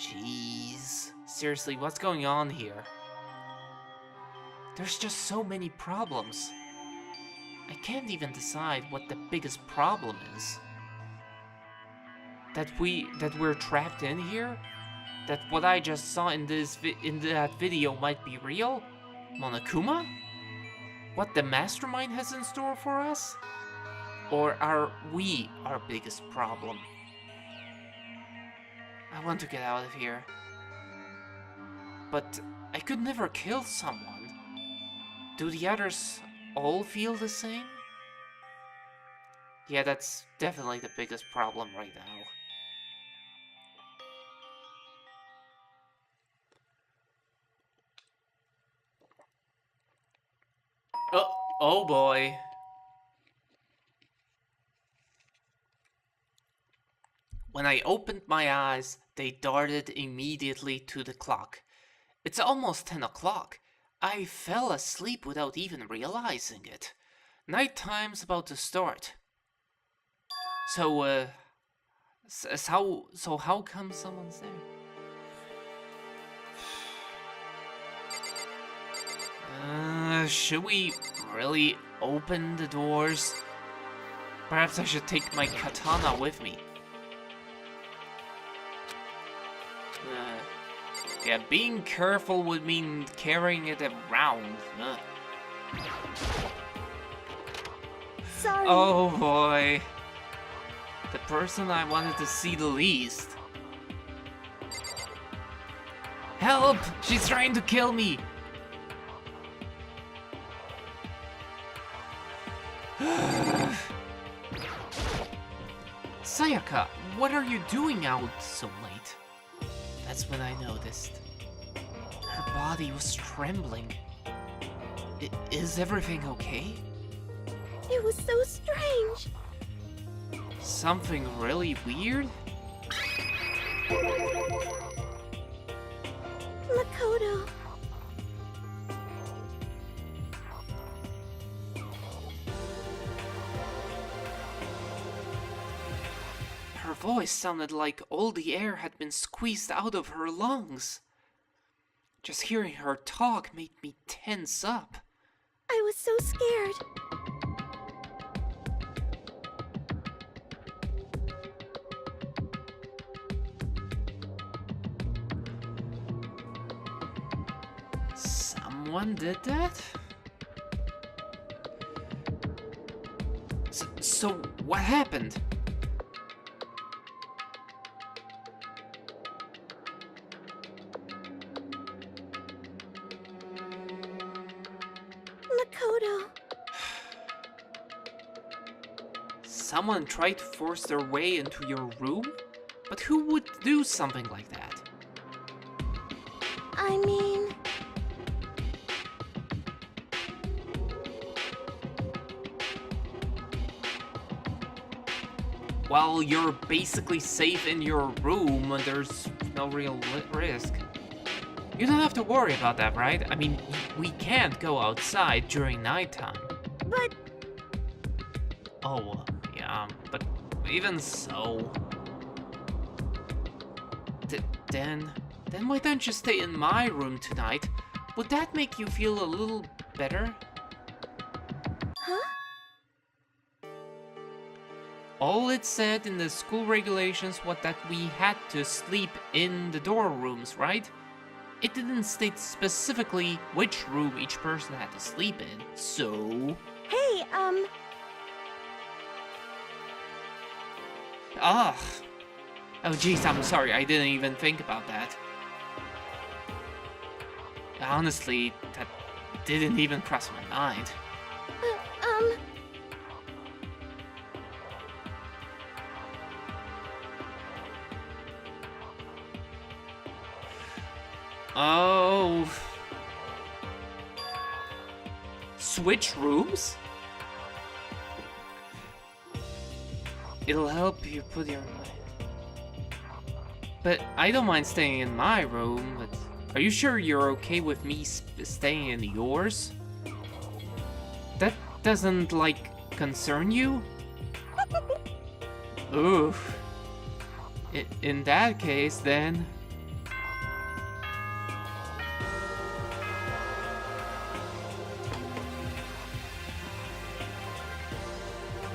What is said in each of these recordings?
Jeez. Seriously, what's going on here? There's just so many problems. I can't even decide what the biggest problem is. That we're trapped in here? That what I just saw in that video might be real? Monokuma? What the mastermind has in store for us? Or are we our biggest problem? I want to get out of here. But I could never kill someone. Do the others all feel the same? Yeah, that's definitely the biggest problem right now. Oh boy. When I opened my eyes, they darted immediately to the clock. It's almost 10 o'clock. I fell asleep without even realizing it. Nighttime's about to start. So how come someone's there? Should we really open the doors? Perhaps I should take my katana with me. Yeah, being careful would mean carrying it around. Sorry. Oh boy. The person I wanted to see the least. Help! She's trying to kill me! Sayaka, what are you doing out so late? That's when I noticed. Her body was trembling. Is everything okay? It was so strange. Something really weird? Makoto. Her voice sounded like all the air had been squeezed out of her lungs. Just hearing her talk made me tense up. I was so scared. Someone did that? So what happened? Makoto. Someone tried to force their way into your room? But who would do something like that? I mean... Well, you're basically safe in your room and there's no real risk. You don't have to worry about that, right? I mean, we can't go outside during nighttime. But... Oh, yeah, but even so... Then why don't you stay in my room tonight? Would that make you feel a little better? Huh? All it said in the school regulations was that we had to sleep in the dorm rooms, right? It didn't state specifically which room each person had to sleep in, so... Hey, Ugh. Oh jeez, I'm sorry, I didn't even think about that. Honestly, that didn't even cross my mind. Oh. Switch rooms? It'll help you put your... But I don't mind staying in my room, but... Are you sure you're okay with me staying in yours? That doesn't, like, concern you? Oof. In that case, then...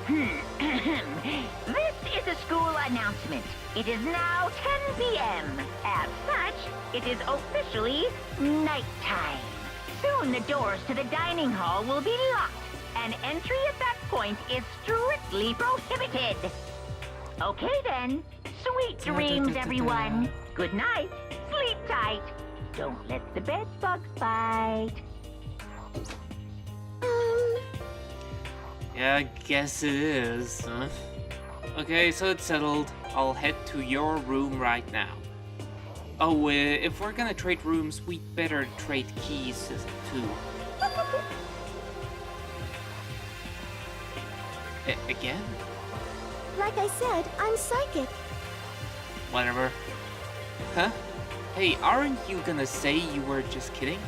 This is a school announcement. It is now 10 p.m. As such, it is officially nighttime. Soon the doors to the dining hall will be locked, and entry at that point is strictly prohibited. Okay then. Sweet dreams, everyone. Good night. Sleep tight. Don't let the bed bugs bite. Yeah, I guess it is. Huh? Okay, so it's settled. I'll head to your room right now. Oh, if we're gonna trade rooms, we'd better trade keys too. Again? Like I said, I'm psychic. Whatever. Huh? Hey, aren't you gonna say you were just kidding?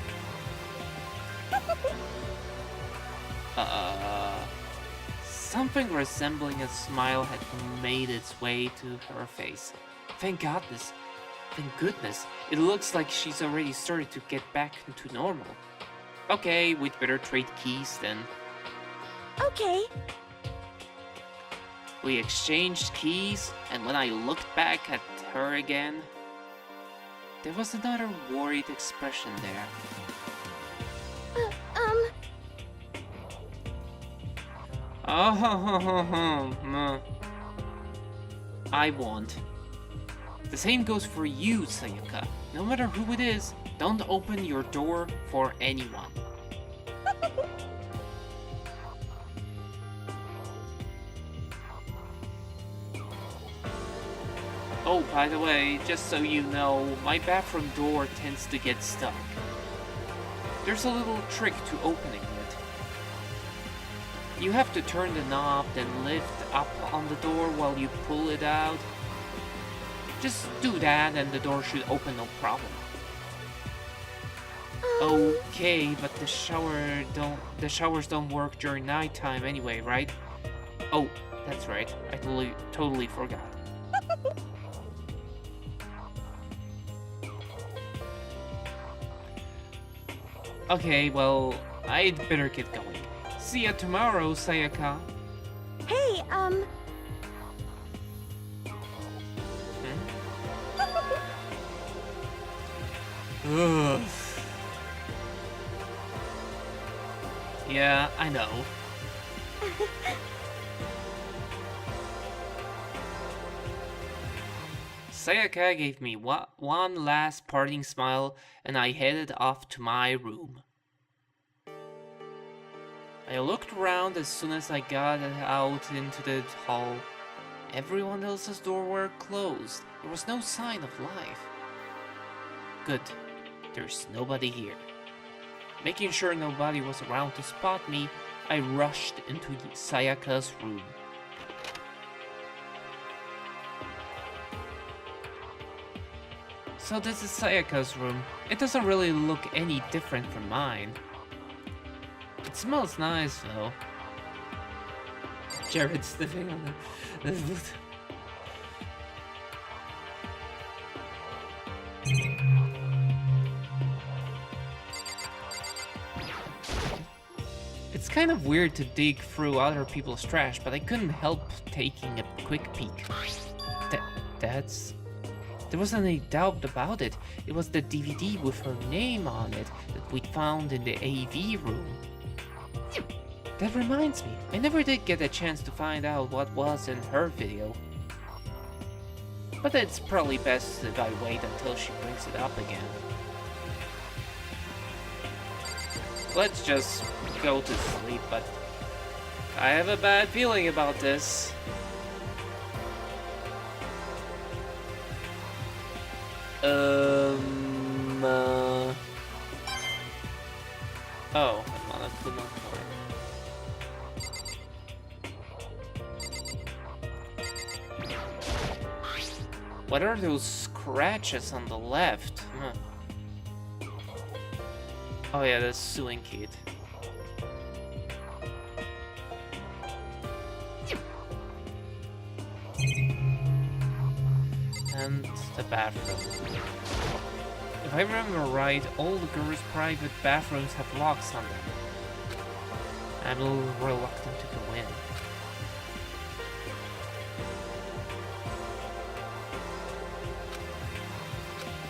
Something resembling a smile had made its way to her face. Thank goodness. It looks like she's already started to get back into normal. Okay, we'd better trade keys then. Okay. We exchanged keys, and when I looked back at her again, there was another worried expression there. I won't. The same goes for you, Sayaka. No matter who it is, don't open your door for anyone. Oh, by the way, just so you know, my bathroom door tends to get stuck. There's a little trick to opening it. You have to turn the knob, then lift up on the door while you pull it out. Just do that and the door should open no problem. Okay, but the showers don't work during nighttime anyway, right? Oh, that's right. I totally forgot. Okay, well, I'd better get going. See ya tomorrow, Sayaka. Hey, Ugh. Yeah, I know. Sayaka gave me one last parting smile, and I headed off to my room. I looked around as soon as I got out into the hall. Everyone else's doors were closed. There was no sign of life. Good. There's nobody here. Making sure nobody was around to spot me, I rushed into Sayaka's room. So this is Sayaka's room. It doesn't really look any different from mine. It smells nice though. Jared sniffing on the It's kind of weird to dig through other people's trash, but I couldn't help taking a quick peek. There wasn't any doubt about it. It was the DVD with her name on it that we'd found in the AV room. That reminds me, I never did get a chance to find out what was in her video. But it's probably best if I wait until she brings it up again. Let's just go to sleep, but I have a bad feeling about this. Oh, I'm on a Kuma card. What are those scratches on the left? Oh yeah, that's sewing kit. And the bathroom. If I remember right, all the girls' private bathrooms have locks on them. I'm a little reluctant to go in.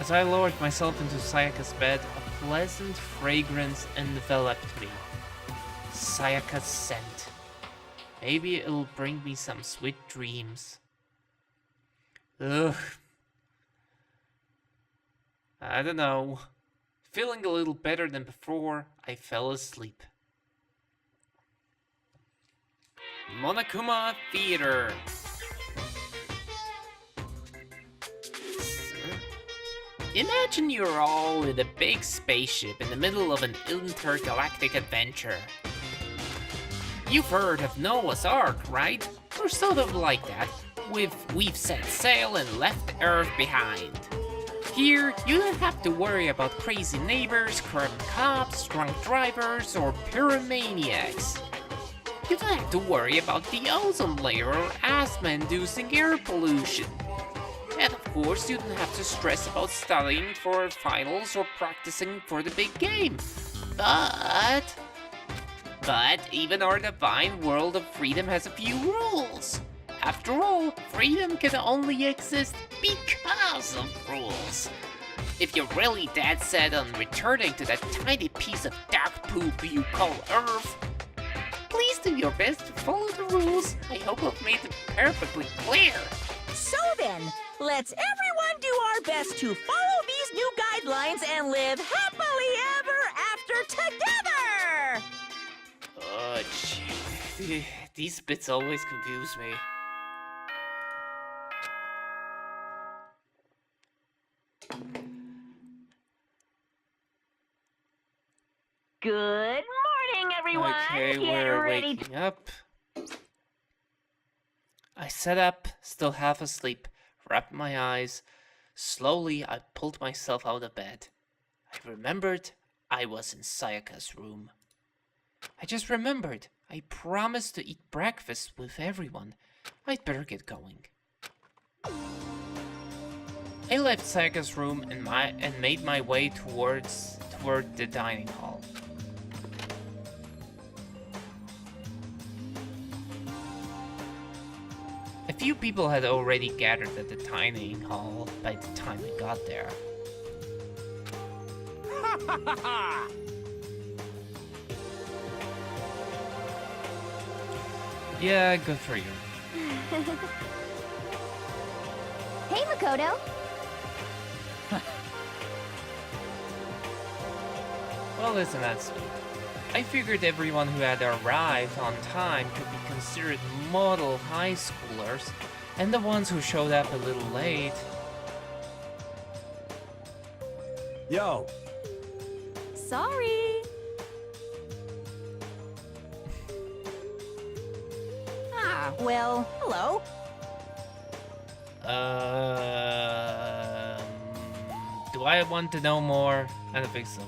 As I lowered myself into Sayaka's bed, a pleasant fragrance enveloped me. Sayaka's scent. Maybe it'll bring me some sweet dreams. Ugh. I don't know. Feeling a little better than before, I fell asleep. Monokuma Theater. Imagine you're all in a big spaceship in the middle of an intergalactic adventure. You've heard of Noah's Ark, right? We're sort of like that. We've set sail and left Earth behind. Here, you don't have to worry about crazy neighbors, corrupt cops, drunk drivers, or pyromaniacs. You don't have to worry about the ozone layer or asthma-inducing air pollution. And of course, you don't have to stress about studying for finals or practicing for the big game. But even our divine world of freedom has a few rules. After all, freedom can only exist because of rules. If you're really dead set on returning to that tiny piece of dog poop you call Earth, please do your best to follow the rules. I hope I've made them perfectly clear. So then, let's everyone do our best to follow these new guidelines and live happily ever after together! Oh, gee. These bits always confuse me. Good morning, everyone. Okay, Get we're ready waking up. I sat up, still half asleep, wrapped my eyes. Slowly, I pulled myself out of bed. I remembered I was in Sayaka's room. I just remembered. I promised to eat breakfast with everyone. I'd better get going. I left Sayaka's room and made my way toward the dining hall. A few people had already gathered at the dining hall by the time I got there. Yeah, good for you. Hey, Makoto. Well, isn't that sweet? I figured everyone who had arrived on time could be considered model high schoolers, and the ones who showed up a little late. Yo, Sorry. Well, hello. Do I want to know more? I don't think so.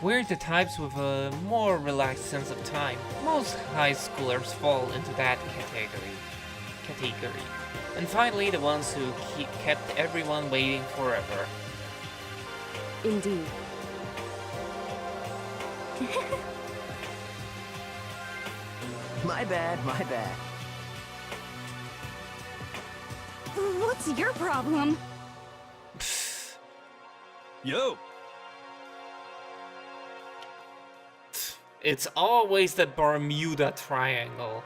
We're the types with a more relaxed sense of time. Most high schoolers fall into that category. And finally, the ones who kept everyone waiting forever. Indeed. my bad. What's your problem? Yo, It's always the Bermuda Triangle.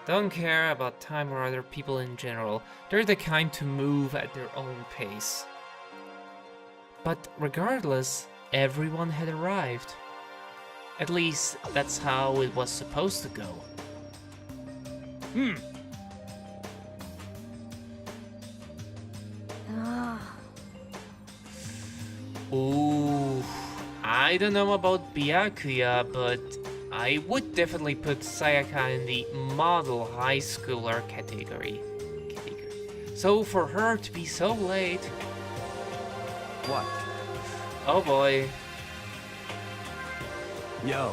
Don't care about time or other people in general. They're the kind to move at their own pace. But regardless, everyone had arrived. At least, that's how it was supposed to go. Ooh, I don't know about Byakuya, but I would definitely put Sayaka in the model high schooler category. So for her to be so late... what? Oh boy. Yo.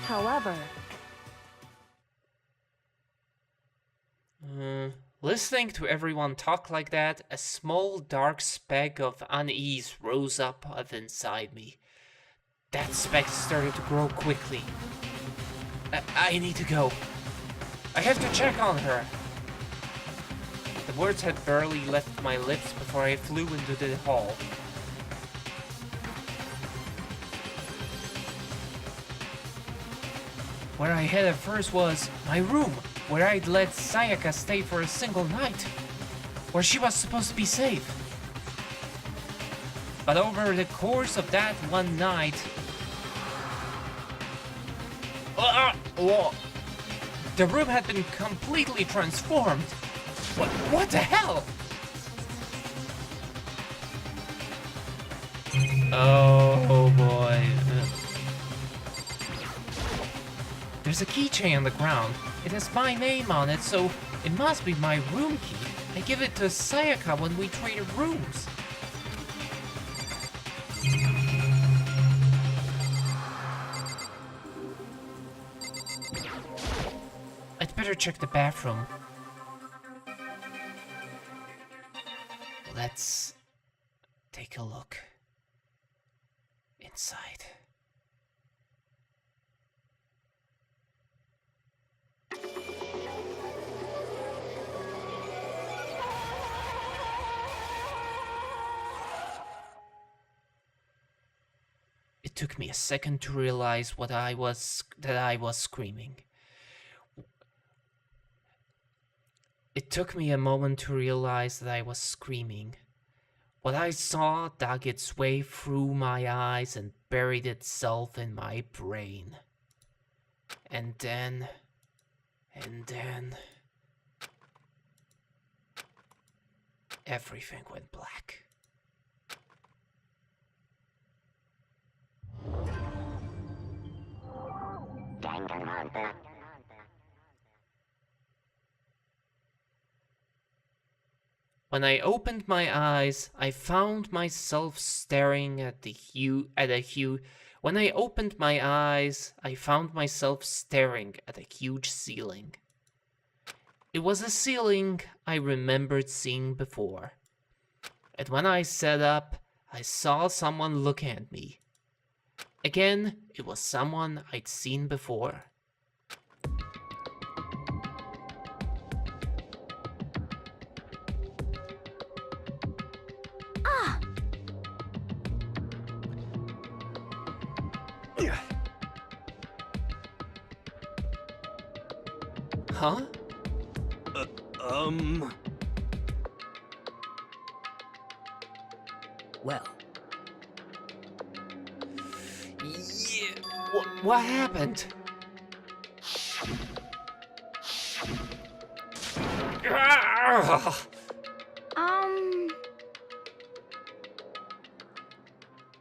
However, Listening to everyone talk like that, a small dark speck of unease rose up inside me. That speck started to grow quickly. I need to go. I have to check on her. The words had barely left my lips before I flew into the hall. Where I headed first was my room, where I'd let Sayaka stay for a single night, where she was supposed to be safe. But over the course of that one night, the room had been completely transformed. What the hell? Oh boy. There's a keychain on the ground. It has my name on it, so it must be my room key. I give it to Sayaka when we traded rooms. I'd better check the bathroom. Let's take a look inside. It took me a second to realize that I was screaming. It took me a moment to realize that I was screaming. What I saw dug its way through my eyes and buried itself in my brain. And then... everything went black. Danganronpa. When I opened my eyes, I found myself staring at a huge ceiling. It was a ceiling I remembered seeing before. And when I sat up, I saw someone looking at me. Again, it was someone I'd seen before. Huh? Well, Yeah. What happened?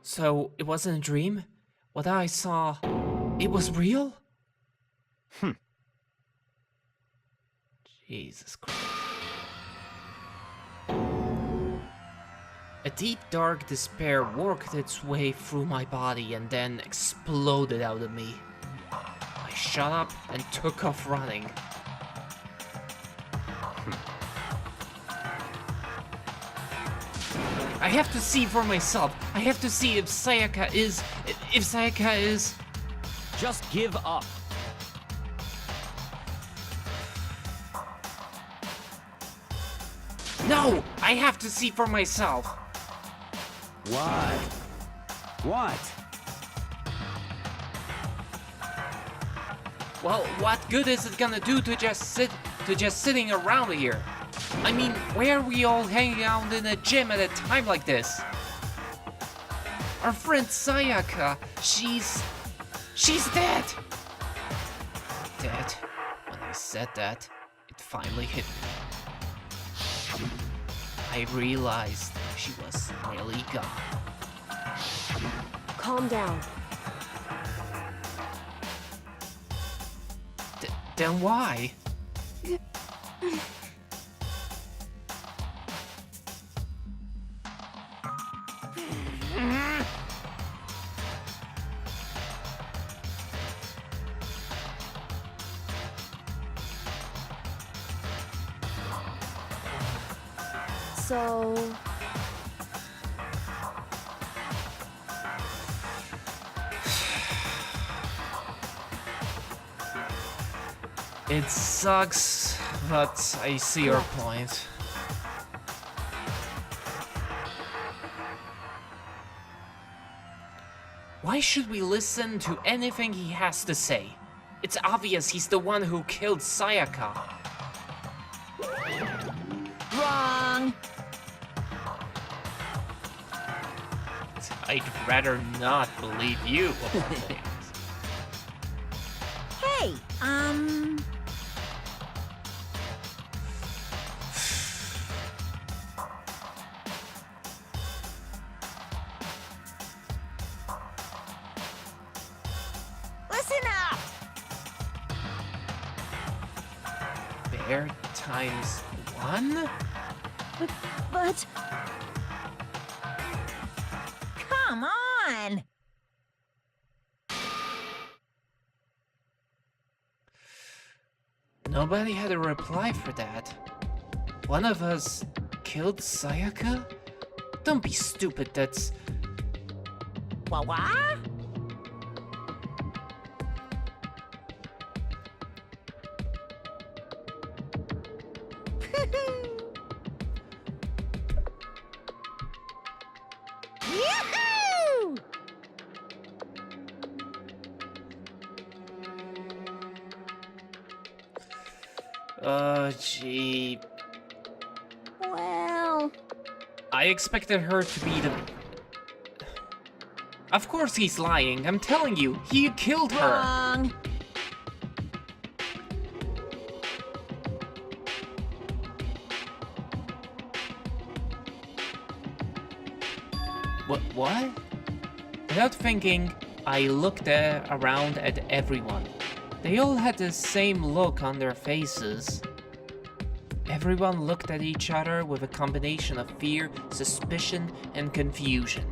So, it wasn't a dream? What I saw, it was real? Jesus Christ. A deep, dark despair worked its way through my body and then exploded out of me. I shut up and took off running. I have to see for myself. I have to see if Sayaka is... just give up. No! I have to see for myself! Why? What? Well, what good is it gonna do to just sitting around here? I mean, why are we all hanging out in a gym at a time like this? Our friend Sayaka, she's dead! Dead? When I said that, it finally hit me. I realized she was really gone. Calm down. Then why? So... It sucks, but I see your point. Why should we listen to anything he has to say? It's obvious he's the one who killed Sayaka. Wrong. I'd rather not believe you about things. Hey, listen up. Bear times 1? But... Come on. Nobody had a reply for that. One of us killed Sayaka? Don't be stupid, that's... What? Yoo-hoo! Gee... Well... I expected her to be the... Of course he's lying, I'm telling you, he killed her! Wrong. What? Without thinking, I looked around at everyone. They all had the same look on their faces. Everyone looked at each other with a combination of fear, suspicion, and confusion.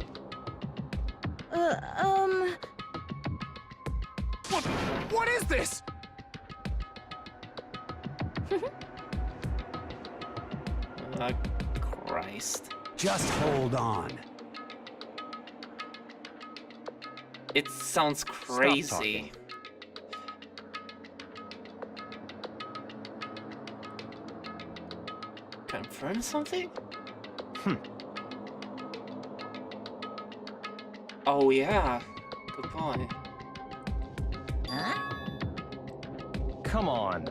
What is this? Christ. Just hold on. It sounds crazy. Confirm something? Oh yeah, good point. Huh? Come on.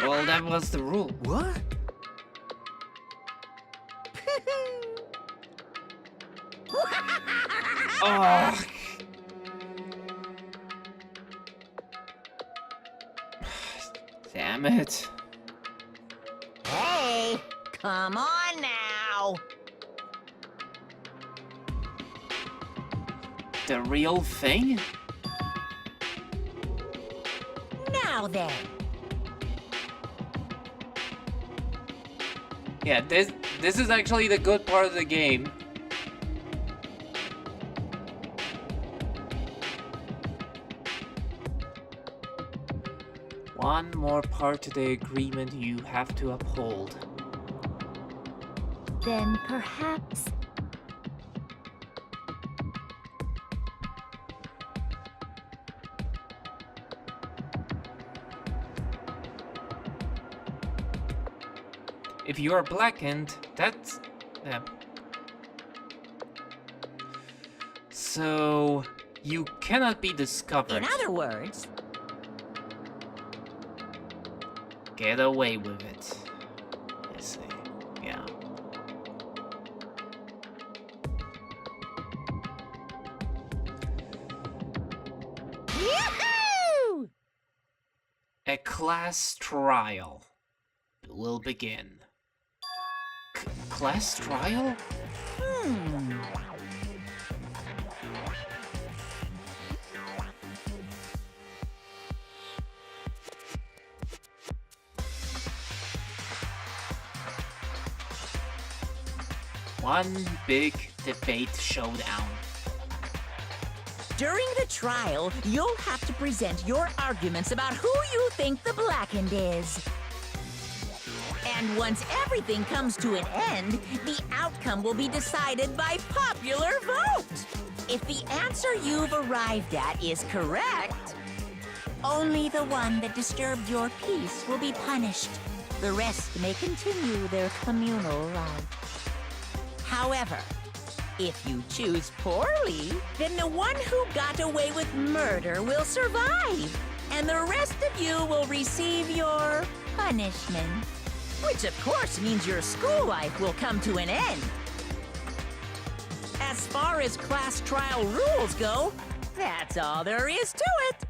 Well, that was the rule. What? Oh. Damn it. Hey, come on now. The real thing? Now then. Yeah, this is actually the good part of the game. One more part to the agreement you have to uphold. Then perhaps... If you are blackened, that's... So... you cannot be discovered. In other words, Get away with it. I see. Yeah. yoo-hoo! A class trial will begin. Class trial? One big debate showdown. During the trial, you'll have to present your arguments about who you think the Blackened is. And once everything comes to an end, the outcome will be decided by popular vote. If the answer you've arrived at is correct, only the one that disturbed your peace will be punished. The rest may continue their communal life. However, if you choose poorly, then the one who got away with murder will survive, and the rest of you will receive your punishment. Which of course means your school life will come to an end. As far as class trial rules go, that's all there is to it.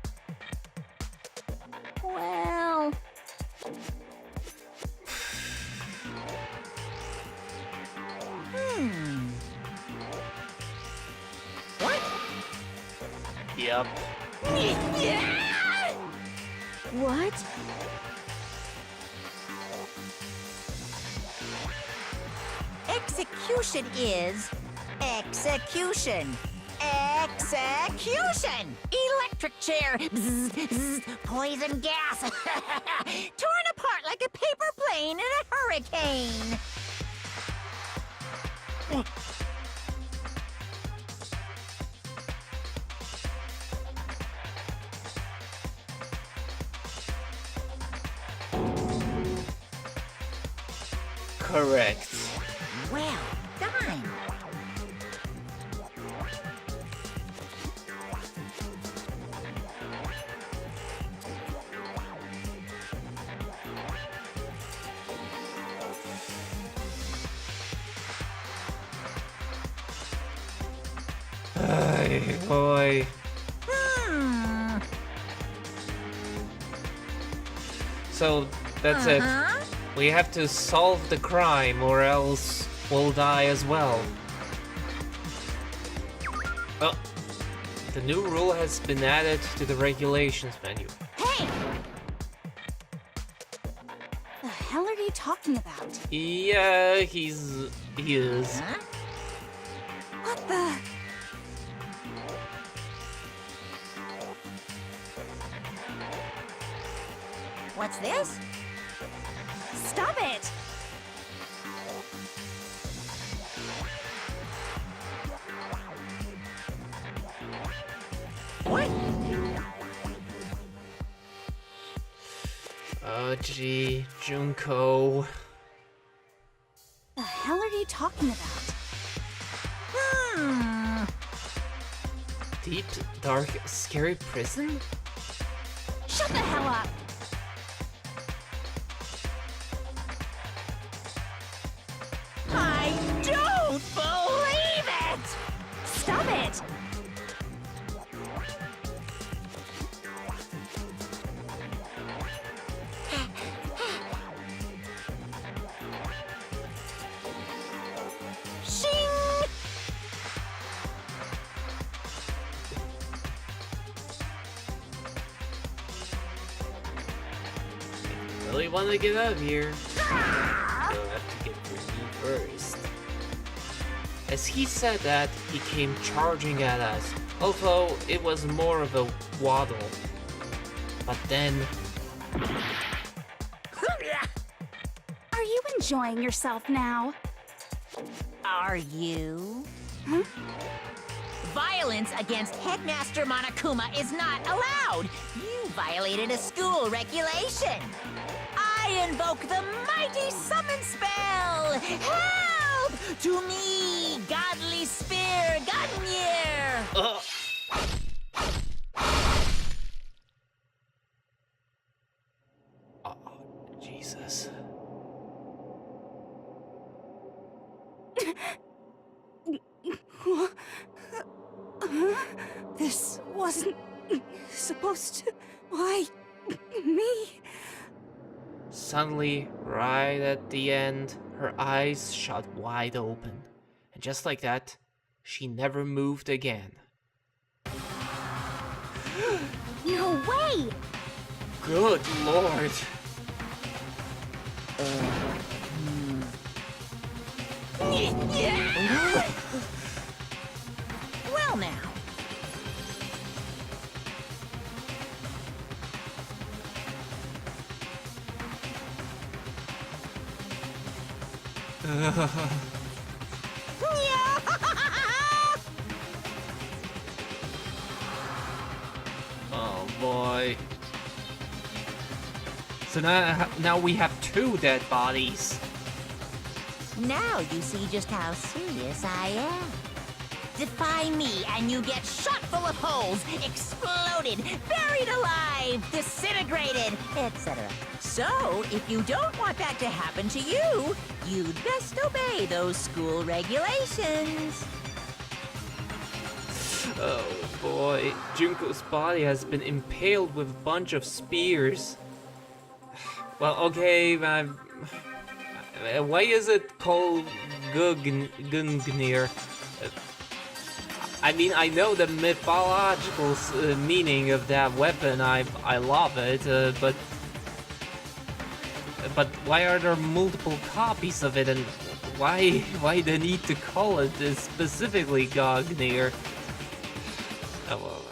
Well... What? Yep. What? Execution is execution. Execution! Electric chair. Bzz, bzz, poison gas. Torn apart like a paper plane in a hurricane. Correct. Well done. Ay, boy. So that's it. We have to solve the crime or else we'll die as well. Oh, the new rule has been added to the regulations menu. Hey! The hell are you talking about? Yeah, he is. Huh? What the? What's this? Stop it! What? Oh, gee, Junko. The hell are you talking about? Deep, dark, scary prison? Shut the hell up! I don't believe it! Stop it! Shing! Really want to get out of here. You'll have to get through me first. As he said that, he came charging at us, although it was more of a waddle. But then... Are you enjoying yourself now? Are you? Huh? Violence against Headmaster Monokuma is not allowed! You violated a school regulation! I invoke the mighty summon spell! Help! To me, godly spear, Gungnir! Oh, Jesus. This wasn't supposed to... Why? Me? Suddenly, right at the end, her eyes shot wide open. And just like that, she never moved again. No way! Good lord. Well now. Oh boy. So now we have 2 dead bodies. Now you see just how serious I am. Defy me and you get shot full of holes, exploded, buried alive, disintegrated, etc. So, if you don't want that to happen to you, you'd best obey those school regulations. Oh boy, Junko's body has been impaled with a bunch of spears. Well, okay, why is it called Gungnir? I mean, I know the mythological meaning of that weapon. I love it, but why are there multiple copies of it, and why the need to call it specifically Gungnir? Oh well,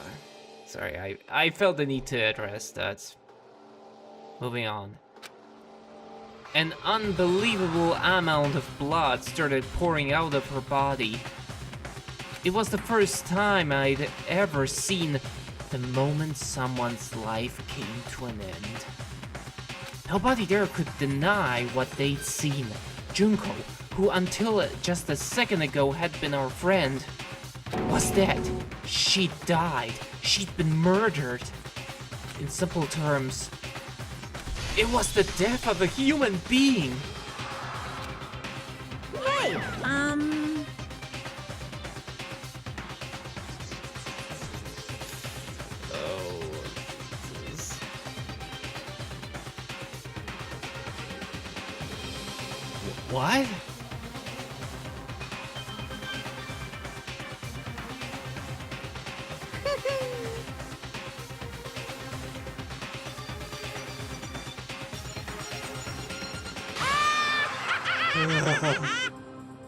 sorry, I felt the need to address that. Moving on. An unbelievable amount of blood started pouring out of her body. It was the first time I'd ever seen the moment someone's life came to an end. Nobody there could deny what they'd seen. Junko, who until just a second ago had been our friend, was dead. She died. She'd been murdered. In simple terms, it was the death of a human being. Hey, Oh, please. What?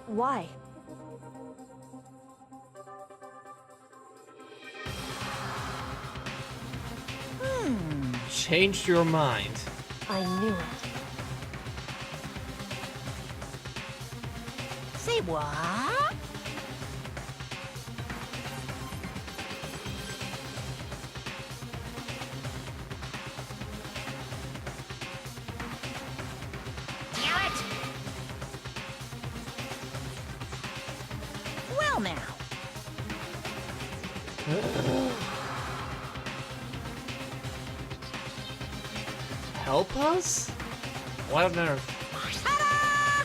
Why? Changed your mind. I knew it. say what? Damn it! Well now. Help us? What on earth? Ta-da!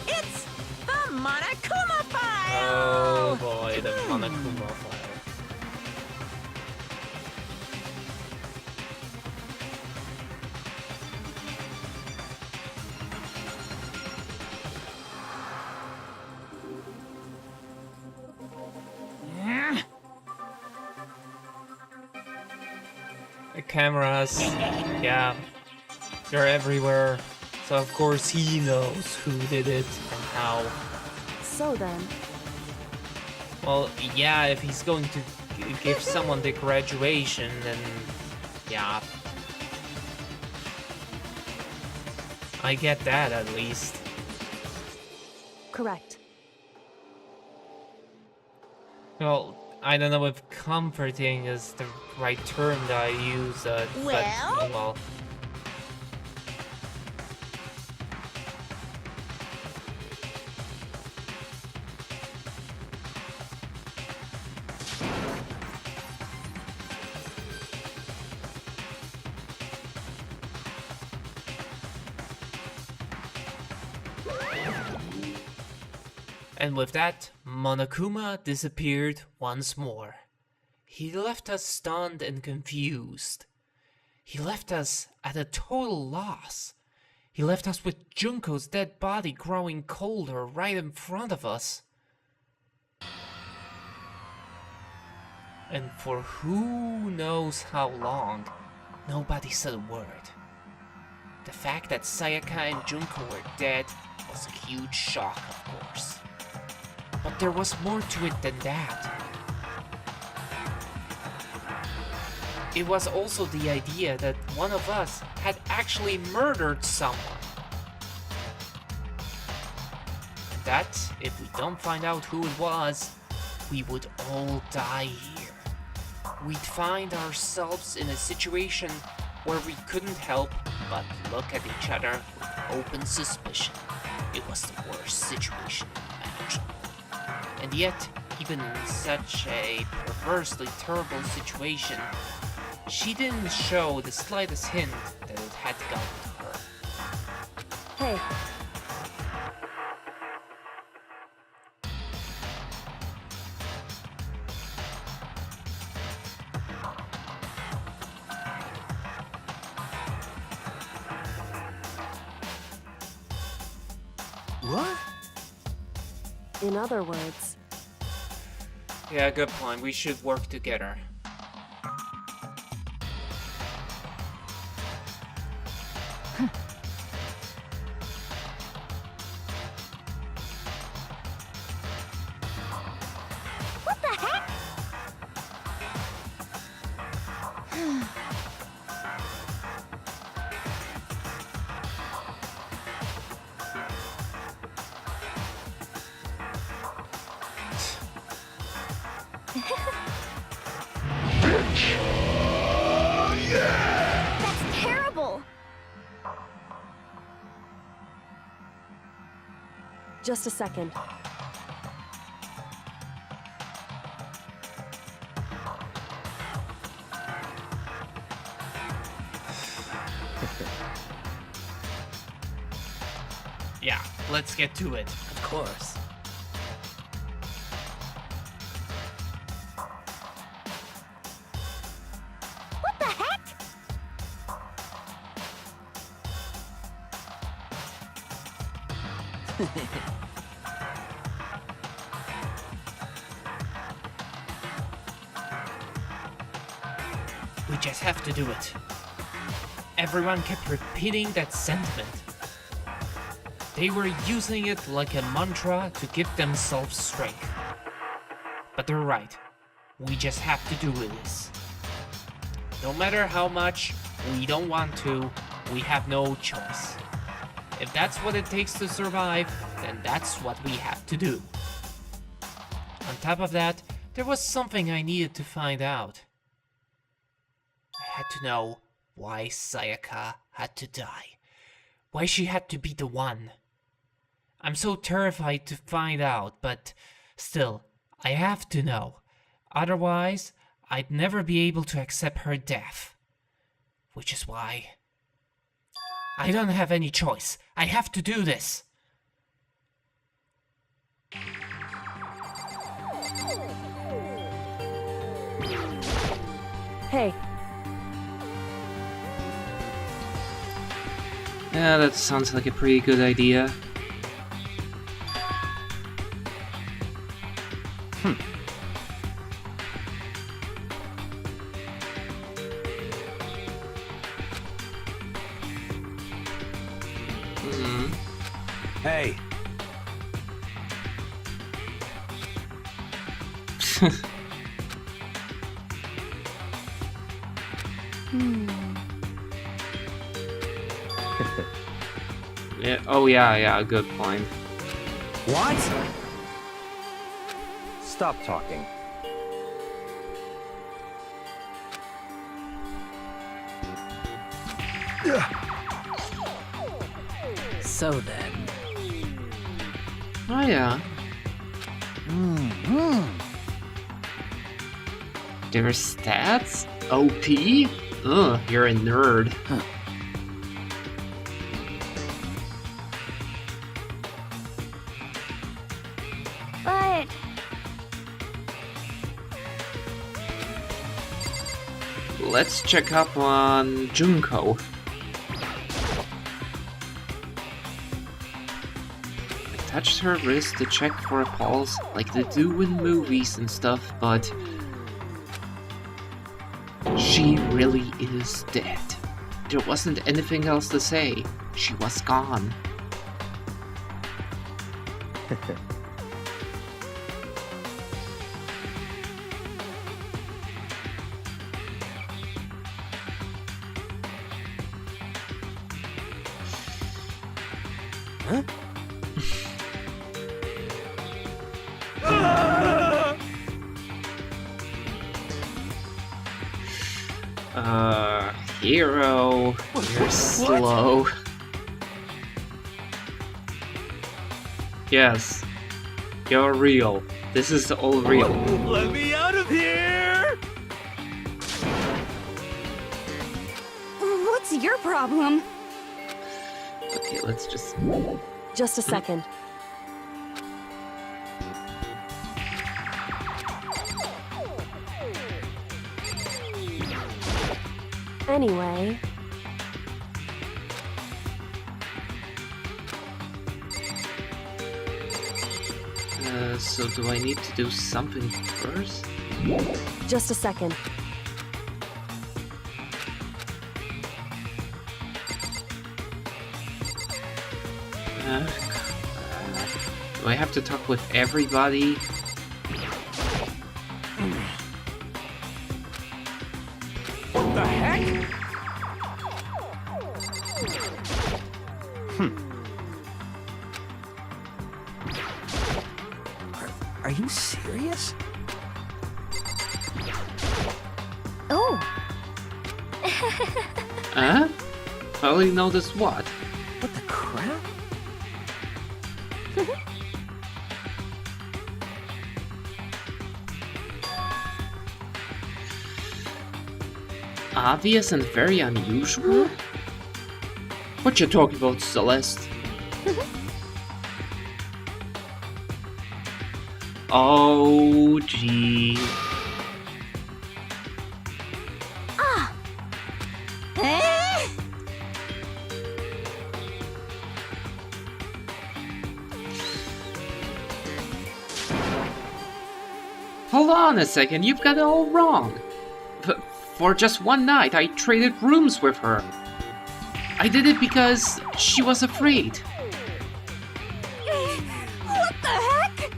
It's the Monokuma file! Oh boy, the Monokuma file. The cameras, yeah, they're everywhere. So of course he knows who did it and how. So then, Well, yeah, if he's going to give someone the graduation, then yeah. I get that at least. correct. Well, I don't know if comforting is the right term that I use, but oh well. And with that, Monokuma disappeared once more. He left us stunned and confused. He left us at a total loss. He left us with Junko's dead body growing colder right in front of us. And for who knows how long. nobody said a word. The fact that Sayaka and Junko were dead was a huge shock, of course. But there was more to it than that. It was also the idea that one of us had actually murdered someone. And that, if we don't find out who it was, we would all die here. We'd find ourselves in a situation where we couldn't help but look at each other with open suspicion. It was the worst situation imaginable. And yet, even in such a perversely terrible situation, she didn't show the slightest hint that it had gotten to her. Hey, What? in other words, Yeah, good point. We should work together. what the heck? That's terrible! Just a second. Yeah, let's get to it. Of course. What the heck? We just have to do it. Everyone kept repeating that sentiment. They were using it like a mantra to give themselves strength. But they're right. We just have to do this. No matter how much we don't want to, we have no choice. If that's what it takes to survive, then that's what we have to do. On top of that, there was something I needed to find out. I had to know why Sayaka had to die. Why she had to be the one. I'm so terrified to find out, but still, I have to know. Otherwise, I'd never be able to accept her death. Which is why I don't have any choice. I have to do this. Hey, Yeah, that sounds like a pretty good idea. Hey, Yeah, oh yeah, good point. what? Stop talking. So then, Oh yeah. Their stats? OP? Ugh, you're a nerd. but Let's check up on Junko. I touched her wrist to check for a pulse, like they do in movies and stuff, but She really is dead. There wasn't anything else to say. She was gone. Huh? Hero, you're slow. Yes, you're real. This is all real. Let me out of here! What's your problem? Okay, let's just... Just a second. Anyway, so do I need to do something first? just a second. Do I have to talk with everybody? What the heck? Are you serious? Oh, Huh? Finally noticed what? What the crap? Obvious and very unusual? What you talking about, Celeste? Oh, gee. eh? Hold on a second, you've got it all wrong. For just one night, I traded rooms with her. I did it because she was afraid. What the heck?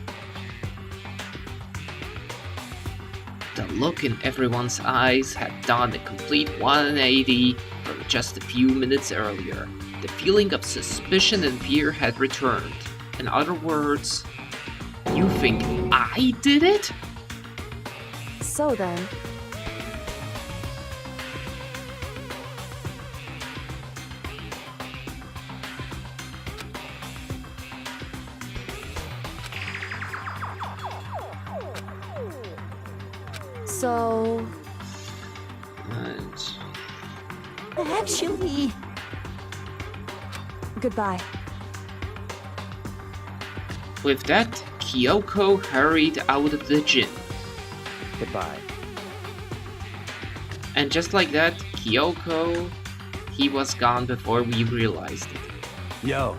The look in everyone's eyes had done a complete 180 from just a few minutes earlier. The feeling of suspicion and fear had returned. In other words, you think I did it? So then, so Actually, goodbye. With that, Kyoko hurried out of the gym. Goodbye. And just like that, Kyoko, he was gone before we realized it. Yo.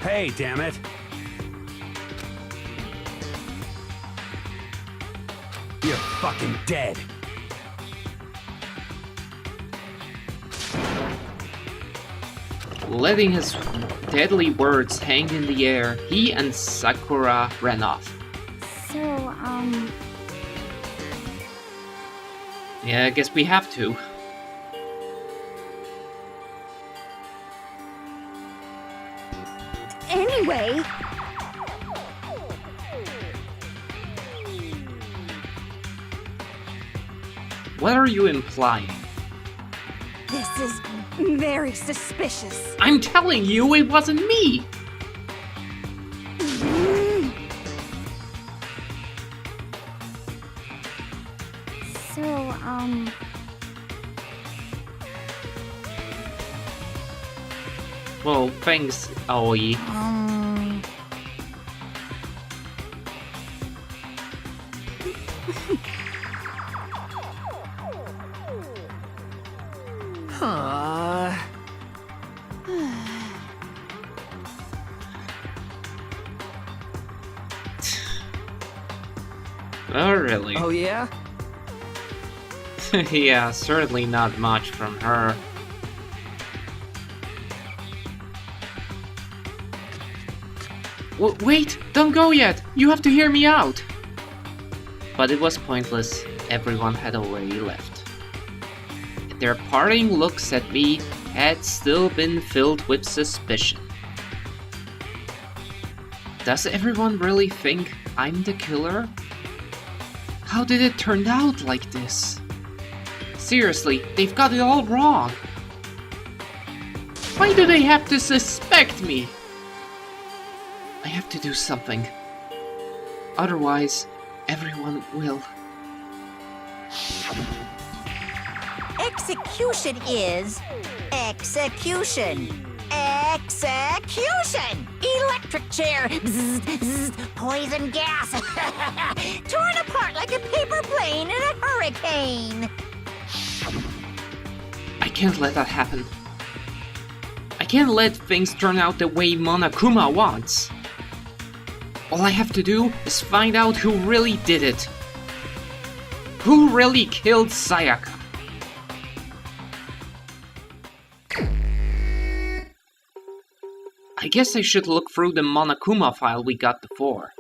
Hey, damn it. You're fucking dead. Letting his deadly words hang in the air, he and Sakura ran off. so, Yeah, I guess we have to. anyway, What are you implying? this is very suspicious. I'm telling you, it wasn't me! So, Well, thanks, Aoi. Oh, really? Oh, yeah? Yeah, certainly not much from her. Wait! Don't go yet! You have to hear me out! But it was pointless. Everyone had already left. Their parting looks at me had still been filled with suspicion. Does everyone really think I'm the killer? How did it turn out like this? Seriously, they've got it all wrong. Why do they have to suspect me? I have to do something. Otherwise, everyone will. Execution is execution. Execution! Electric chair! Bzz, bzz, poison gas! Torn apart like a paper plane in a hurricane! I can't let that happen. I can't let things turn out the way Monokuma wants. All I have to do is find out who really did it. Who really killed Sayaka? I guess I should look through the Monokuma file we got before.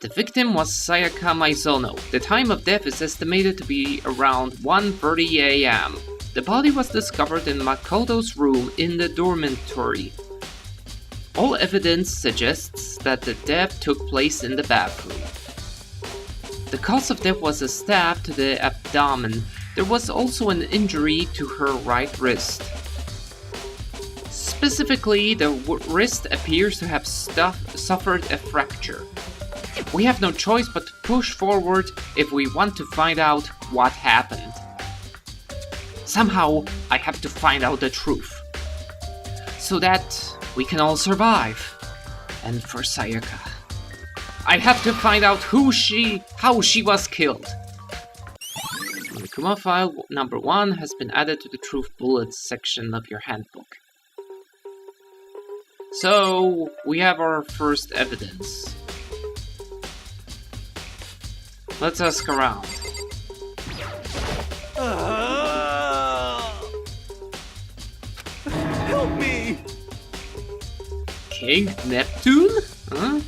The victim was Sayaka Maizono. The time of death is estimated to be around 1:30 a.m. The body was discovered in Makoto's room in the dormitory. All evidence suggests that the death took place in the bathroom. The cause of death was a stab to the abdomen. There was also an injury to her right wrist. Specifically, the wrist appears to have suffered a fracture. We have no choice but to push forward if we want to find out what happened. Somehow, I have to find out the truth. So that we can all survive. And for Sayaka, I have to find out how she was killed. Monokuma file number 1 has been added to the Truth Bullets section of your handbook. So, we have our first evidence. Let's ask around. Help me! King Neptune? Huh?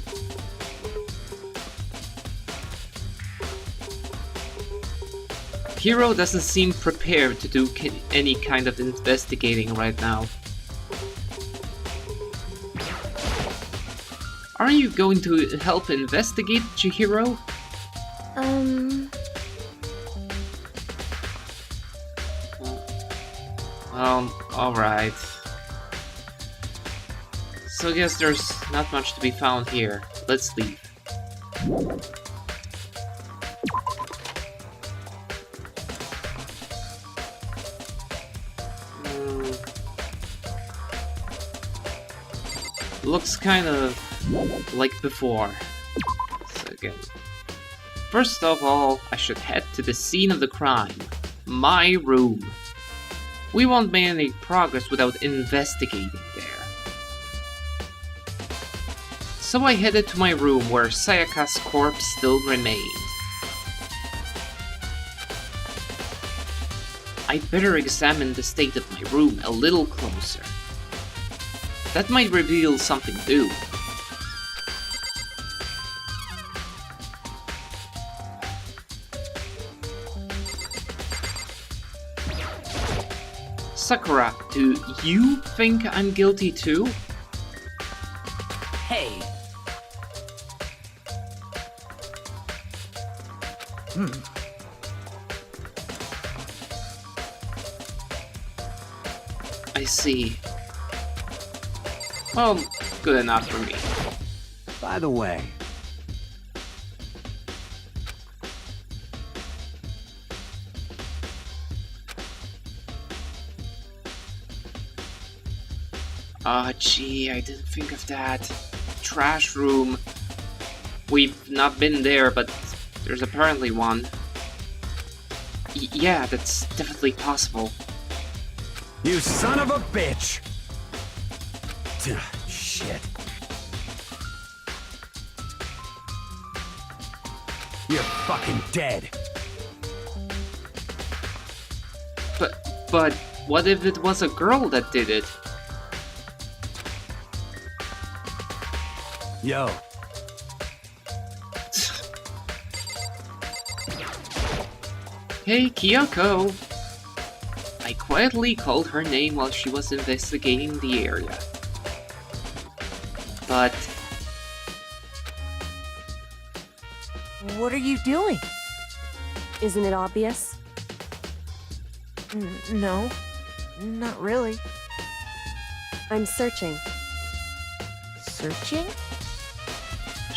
Hiro doesn't seem prepared to do any kind of investigating right now. Are you going to help investigate, Chihiro? Alright. So I guess there's not much to be found here. Let's leave. Looks kind of like before. So again. First of all, I should head to the scene of the crime. My room. We won't make any progress without investigating there. So I headed to my room where Sayaka's corpse still remained. I'd better examine the state of my room a little closer. That might reveal something new. Sakura, do you think I'm guilty too? Hey! I see. Well, good enough for me. By the way, Gee, I didn't think of that. Trash room. We've not been there, but there's apparently one. Yeah, that's definitely possible. you son of a bitch! Shit. You're fucking dead. But what if it was a girl that did it? Yo. Hey, Kyoko! I quietly called her name while she was investigating the area. But... What are you doing? Isn't it obvious? No, not really. I'm searching. Searching?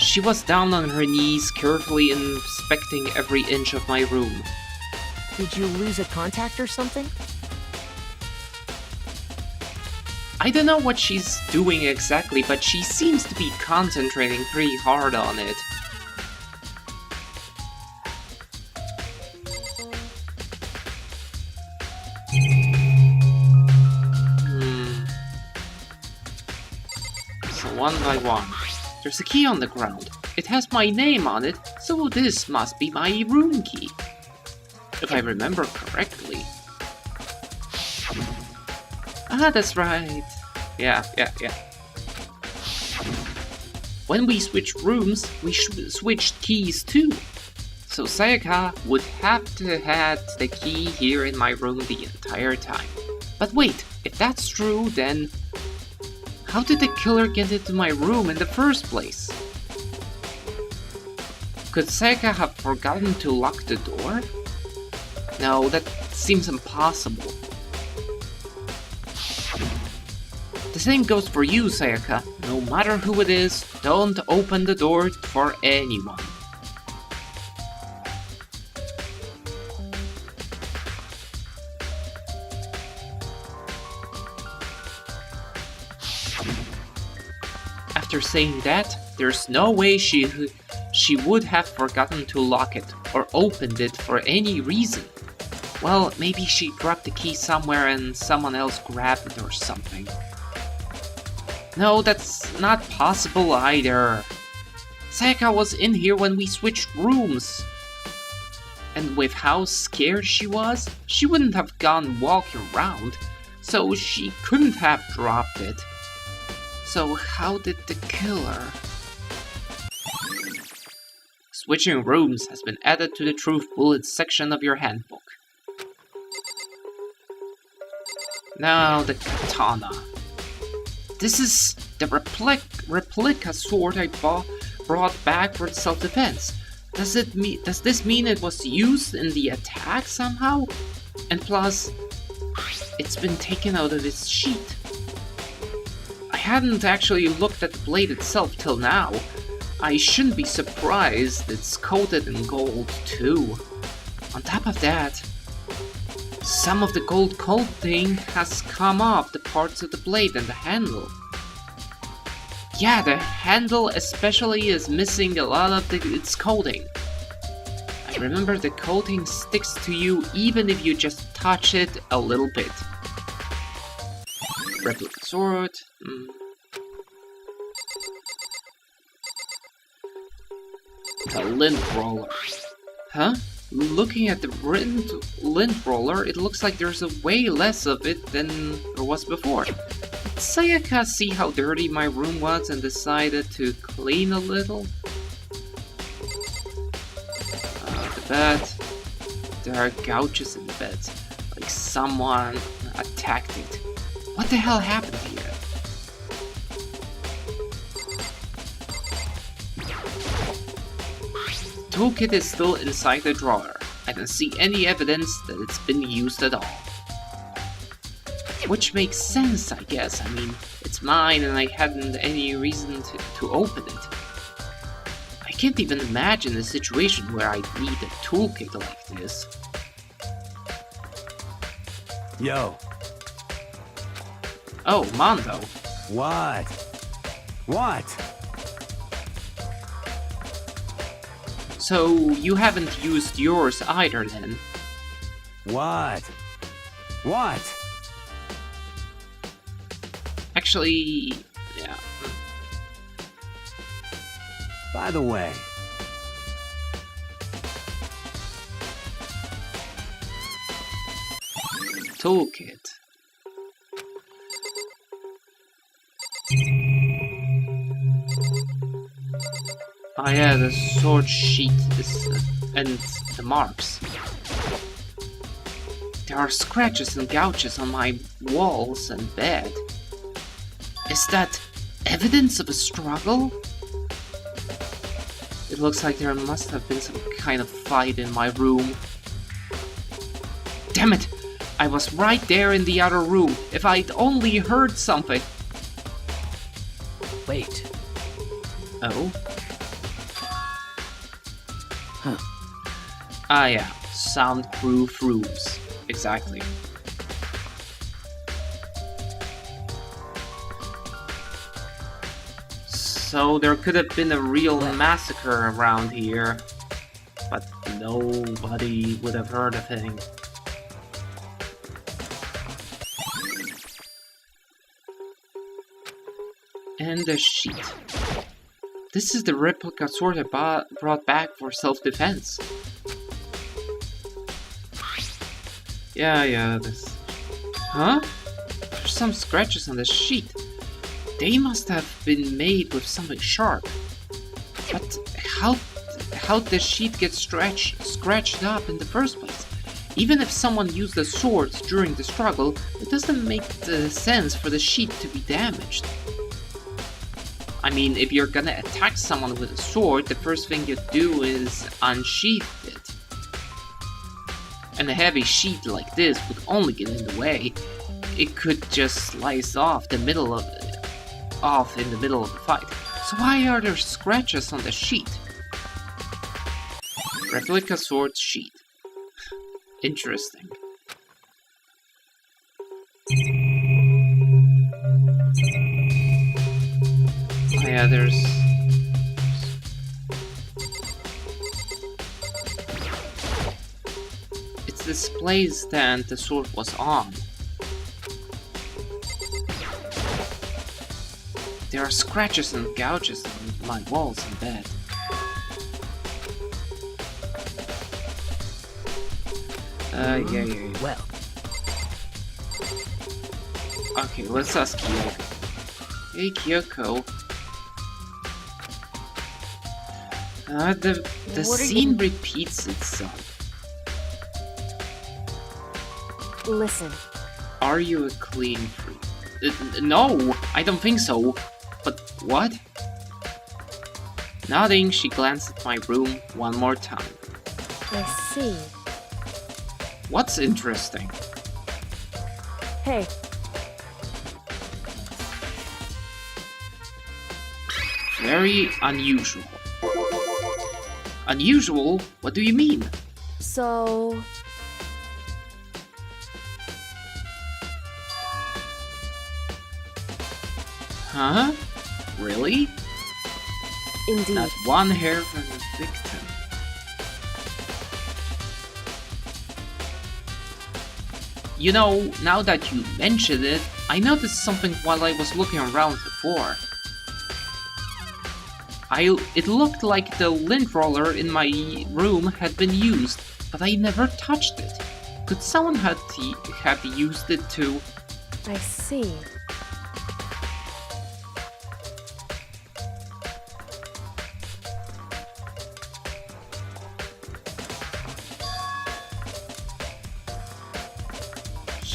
she was down on her knees, carefully inspecting every inch of my room. Did you lose a contact or something? I don't know what she's doing exactly, but she seems to be concentrating pretty hard on it. So one by one. There's a key on the ground. It has my name on it, so this must be my room key. If I remember correctly. Ah, that's right. Yeah. When we switched rooms, we switched keys too. So Sayaka would have to had the key here in my room the entire time. But wait, if that's true, then how did the killer get into my room in the first place? Could Sayaka have forgotten to lock the door? No, that seems impossible. The same goes for you, Sayaka. No matter who it is, don't open the door for anyone. After saying that, there's no way she would have forgotten to lock it or opened it for any reason. Well, maybe she dropped the key somewhere and someone else grabbed it or something. No, that's not possible either. Sayaka was in here when we switched rooms. And with how scared she was, she wouldn't have gone walking around, so she couldn't have dropped it. So how did the killer... Switching rooms has been added to the Truth Bullets section of your handbook. Now the katana. This is the replica sword I brought back for self-defense. Does this mean it was used in the attack somehow? And plus, it's been taken out of its sheath. I hadn't actually looked at the blade itself till now. I shouldn't be surprised it's coated in gold too. On top of that, some of the gold coating has come off the parts of the blade and the handle. Yeah, the handle especially is missing a lot of its coating. I remember the coating sticks to you even if you just touch it a little bit. Replica sword. The lint roller. Huh? Looking at the lint roller, it looks like there's a way less of it than there was before. Did Sayaka see how dirty my room was and decided to clean a little? The bed. There are gouges in the bed, like someone attacked it. What the hell happened here? Toolkit is still inside the drawer. I don't see any evidence that it's been used at all. Which makes sense, I guess. I mean, it's mine and I hadn't any reason to open it. I can't even imagine a situation where I'd need a toolkit like this. Yo. Oh, Mondo. What? What? So, you haven't used yours either then? What? What? Actually, yeah. By the way, toolkit. Oh yeah, the sword sheet is and the marks. There are scratches and gouges on my walls and bed. Is that evidence of a struggle? It looks like there must have been some kind of fight in my room. Damn it! I was right there in the other room. If I'd only heard something. Wait. Oh? Huh. Ah yeah, soundproof rooms. Exactly. So there could have been a real massacre around here, but nobody would have heard a thing. And a sheet. This is the replica sword I brought back for self-defense. Yeah, this... Huh? There's some scratches on the sheet. They must have been made with something sharp. But how'd the sheet get scratched up in the first place? Even if someone used the swords during the struggle, it doesn't make sense for the sheet to be damaged. I mean, if you're gonna attack someone with a sword, the first thing you do is unsheath it. And a heavy sheet like this would only get in the way. It could just slice off in the middle of the fight. So why are there scratches on the sheet? Replica sword sheet. Interesting. Oh yeah, there's... It's the display stand the sword was on. There are scratches and gouges on my walls and bed. Yeah. Well. Okay, let's ask Kyoko. Hey, Kyoko. The scene repeats itself. Listen. Are you a clean freak? No, I don't think so. But what? Nodding, she glanced at my room one more time. I see. What's interesting? Hey, Very unusual. Unusual? What do you mean? so... Huh? Really? Indeed. Not one hair from the victim. You know, now that you mention it, I noticed something while I was looking around before. It looked like the lint roller in my room had been used, but I never touched it. Could someone have used it too? I see.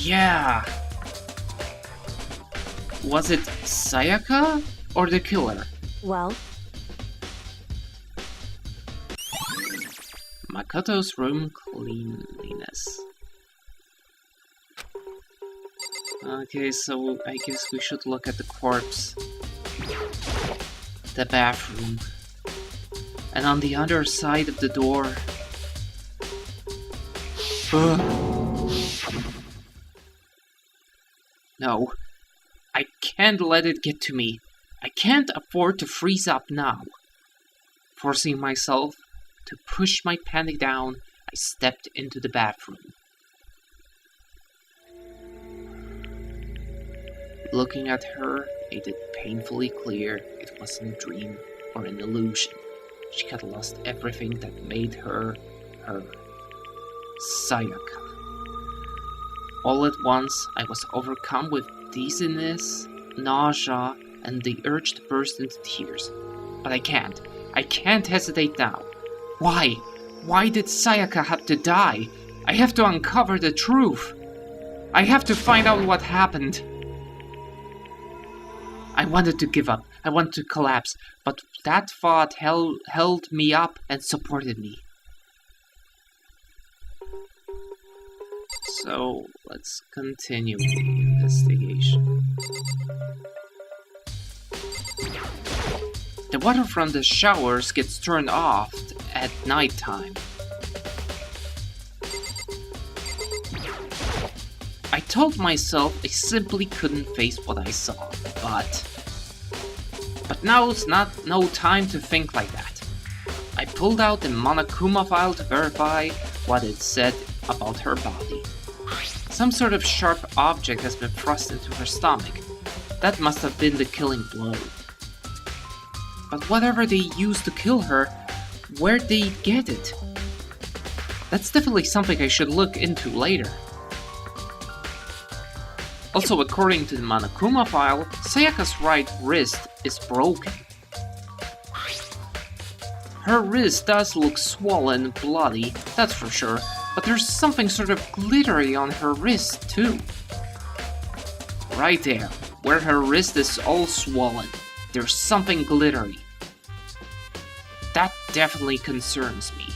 Yeah. Was it Sayaka or the killer? Well, Makoto's room cleanliness. Okay, so I guess we should look at the corpse. The bathroom. And on the other side of the door... No. I can't let it get to me. I can't afford to freeze up now. Forcing myself to push my panic down, I stepped into the bathroom. Looking at her made it painfully clear it wasn't a dream or an illusion. She had lost everything that made her, her. Sayaka. All at once, I was overcome with dizziness, nausea, and the urge to burst into tears. But I can't. I can't hesitate now. Why? Why did Sayaka have to die? I have to uncover the truth. I have to find out what happened. I wanted to give up. I wanted to collapse. But that thought held me up and supported me. So, let's continue the investigation. The water from the showers gets turned off at nighttime. I told myself I simply couldn't face what I saw, but now's not no time to think like that. I pulled out the Monokuma file to verify what it said about her body. Some sort of sharp object has been thrust into her stomach. That must have been the killing blow. But whatever they used to kill her, where'd they get it? That's definitely something I should look into later. Also, according to the Monokuma file, Sayaka's right wrist is broken. Her wrist does look swollen and bloody, that's for sure, but there's something sort of glittery on her wrist too. Right there, where her wrist is all swollen, there's something glittery. That definitely concerns me.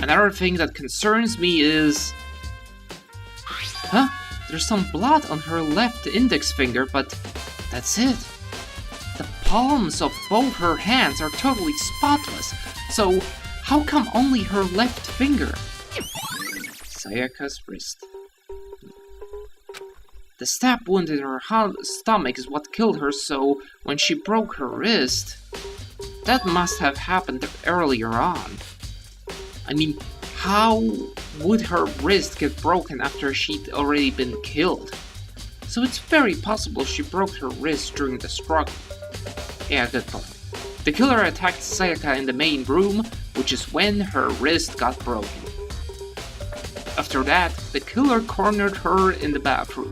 Another thing that concerns me is... Huh? There's some blood on her left index finger, but that's it. The palms of both her hands are totally spotless, so how come only her left finger? Sayaka's wrist. The stab wound in her stomach is what killed her, so when she broke her wrist, that must have happened earlier on. I mean, how would her wrist get broken after she'd already been killed? So it's very possible she broke her wrist during the struggle. Yeah, good point. The killer attacked Sayaka in the main room, which is when her wrist got broken. After that, the killer cornered her in the bathroom,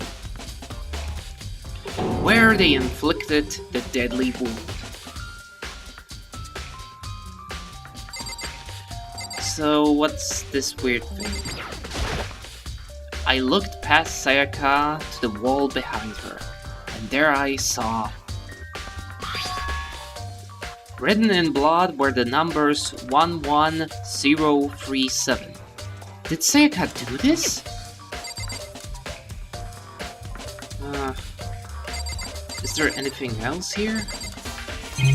where they inflicted the deadly wound. So what's this weird thing? I looked past Sayaka to the wall behind her, and there I saw... Written in blood were the numbers 11037. Did Sayaka do this? Is there anything else here?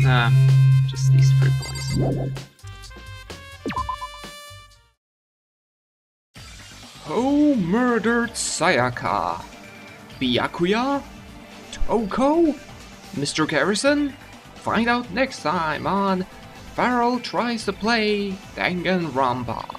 Nah, just these 3 points. Who murdered Sayaka? Byakuya? Toko? Mr. Garrison? Find out next time on Farel Tries to Play Danganronpa.